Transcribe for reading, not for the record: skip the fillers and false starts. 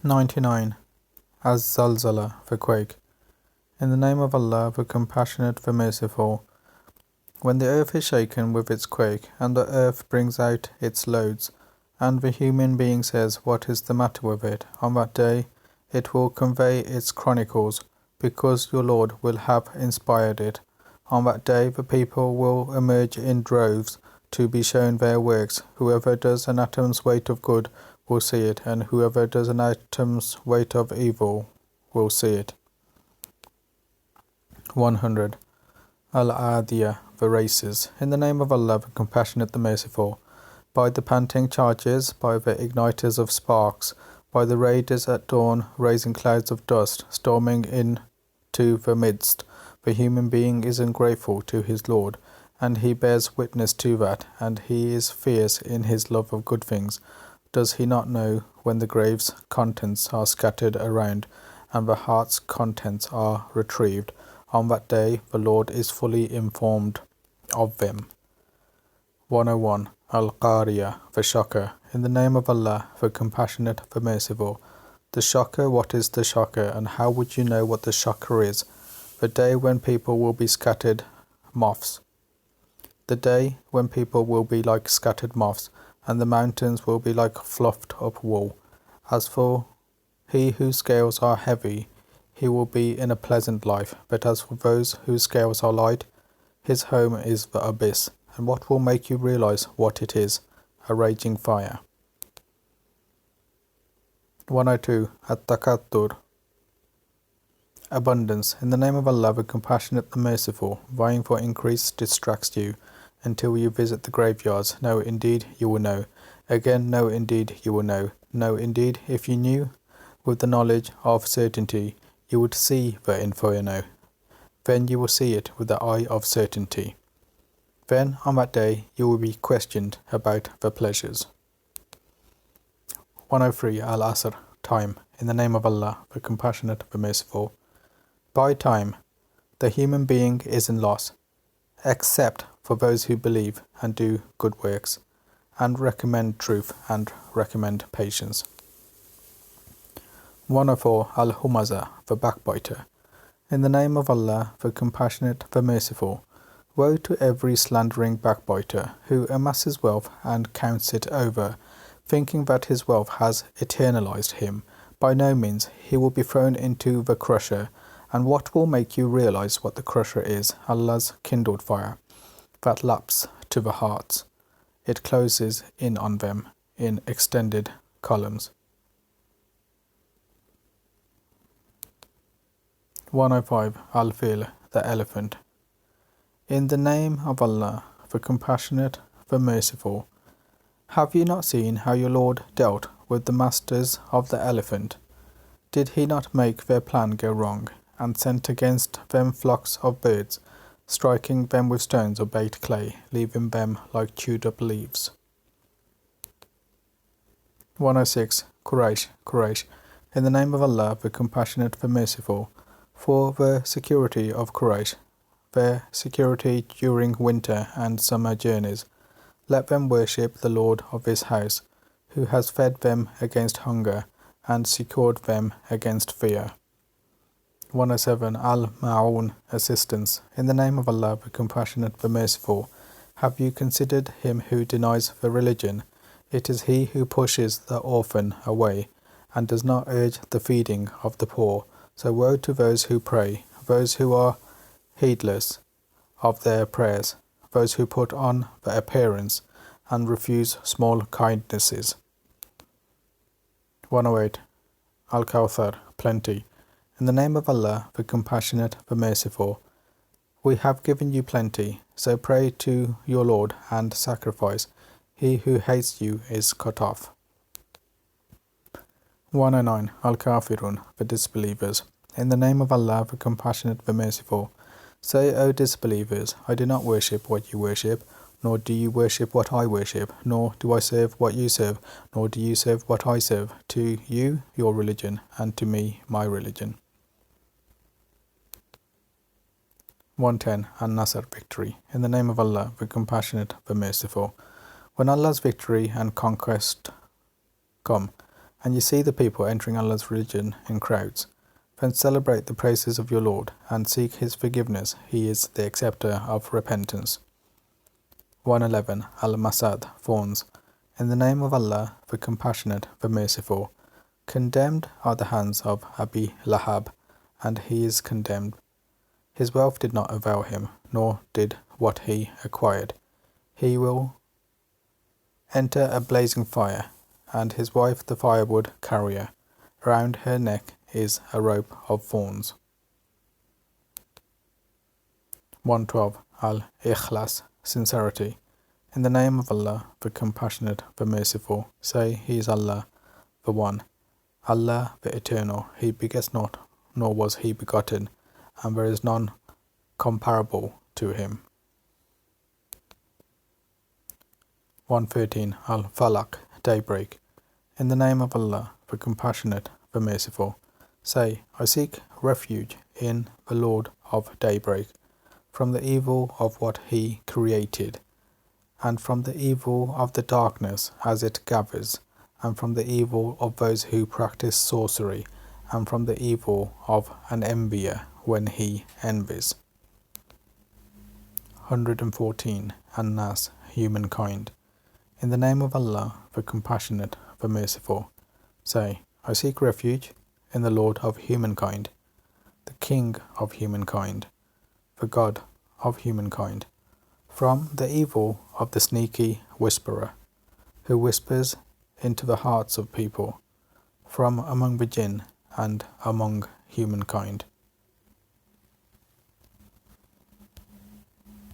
99. Az-Zalzala, the quake. In the name of Allah, the compassionate, the merciful. When the earth is shaken with its quake, and the earth brings out its loads, and the human being says, "What is the matter with it?" on that day it will convey its chronicles, because your Lord will have inspired it. On that day the people will emerge in droves to be shown their works. Whoever does an atom's weight of good will see it, and whoever does an atom's weight of evil will see it. 100. Al-Adiyah, the races. In the name of Allah, the compassionate, the merciful. By the panting chargers, by the igniters of sparks, by the raiders at dawn, raising clouds of dust, storming into the midst. The human being is ungrateful to his Lord, and he bears witness to that, and he is fierce in his love of good things. Does he not know when the grave's contents are scattered around, and the heart's contents are retrieved? On that day the Lord is fully informed of them. 101. Al-Qariyah, the shocker. In the name of Allah, the compassionate, the merciful. The shocker, what is the shocker, and how would you know what the shocker is? The day when people will be scattered moths. The day when people will be like scattered moths, and the mountains will be like fluffed up wool. As for he whose scales are heavy, he will be in a pleasant life, but as for those whose scales are light, his home is the abyss. And what will make you realize what it is? A raging fire. 102. At-Takattur, abundance. In the name of Allah, the compassionate, the merciful. Vying for increase distracts you until you visit the graveyards. No, indeed, you will know. Again, no, indeed, you will know. No, indeed, if you knew with the knowledge of certainty, you would see the inferno. Then you will see it with the eye of certainty. Then, on that day, you will be questioned about the pleasures. 103. Al-Asr, time. In the name of Allah, the compassionate, the merciful. By time, the human being is in loss, except for those who believe and do good works, and recommend truth and recommend patience. 104. Al-Humaza, the backbiter. In the name of Allah, the compassionate, the merciful. Woe to every slandering backbiter, who amasses wealth and counts it over, thinking that his wealth has eternalized him. By no means, he will be thrown into the crusher. And what will make you realize what the crusher is? Allah's kindled fire, that laps to the hearts. It closes in on them in extended columns. 105. Al-Fil, the elephant. In the name of Allah, the compassionate, the merciful. Have you not seen how your Lord dealt with the masters of the elephant? Did he not make their plan go wrong, and sent against them flocks of birds, striking them with stones or baked clay, leaving them like chewed up leaves? 106. Quraysh, Quraysh. In the name of Allah, the compassionate, the merciful. For the security of Quraysh, their security during winter and summer journeys, let them worship the Lord of this house, who has fed them against hunger and secured them against fear. 107. Al-Ma'un, assistance. In the name of Allah, the compassionate, the merciful. Have you considered him who denies the religion? It is he who pushes the orphan away, and does not urge the feeding of the poor. So woe to those who pray, those who are heedless of their prayers, those who put on the appearance and refuse small kindnesses. 108. Al-Kawthar, plenty. In the name of Allah, the compassionate, the merciful. We have given you plenty, so pray to your Lord and sacrifice. He who hates you is cut off. 109. Al-Kafirun, the disbelievers. In the name of Allah, the compassionate, the merciful. Say, O disbelievers, I do not worship what you worship, nor do you worship what I worship, nor do I serve what you serve, nor do you serve what I serve. To you, your religion, and to me, my religion. 110. An-Nasr, victory. In the name of Allah, the compassionate, the merciful. When Allah's victory and conquest come, and you see the people entering Allah's religion in crowds. Then celebrate the praises of your Lord, and seek His forgiveness. He is the acceptor of repentance. 111. Al-Masad, Thorns. In the name of Allah, the Compassionate, the Merciful. Condemned are the hands of Abi Lahab, and he is condemned. His wealth did not avail him, nor did what he acquired. He will enter a blazing fire, and his wife the firewood carrier. Round her neck is a rope of thorns. 112. Al-Ikhlas, Sincerity. In the name of Allah, the Compassionate, the Merciful. Say, He is Allah, the One. Allah, the Eternal. He begets not, nor was He begotten, and there is none comparable to Him. 113. Al-Falaq, Daybreak. In the name of Allah, the Compassionate, the Merciful. Say, I seek refuge in the Lord of Daybreak, from the evil of what He created, and from the evil of the darkness as it gathers, and from the evil of those who practice sorcery, and from the evil of an envier when he envies. 114. An-Nas, Humankind. In the name of Allah, the Compassionate, the Merciful. Say, I seek refuge in the Lord of humankind, the King of humankind, the God of humankind, from the evil of the sneaky whisperer, who whispers into the hearts of people, from among the jinn and among humankind.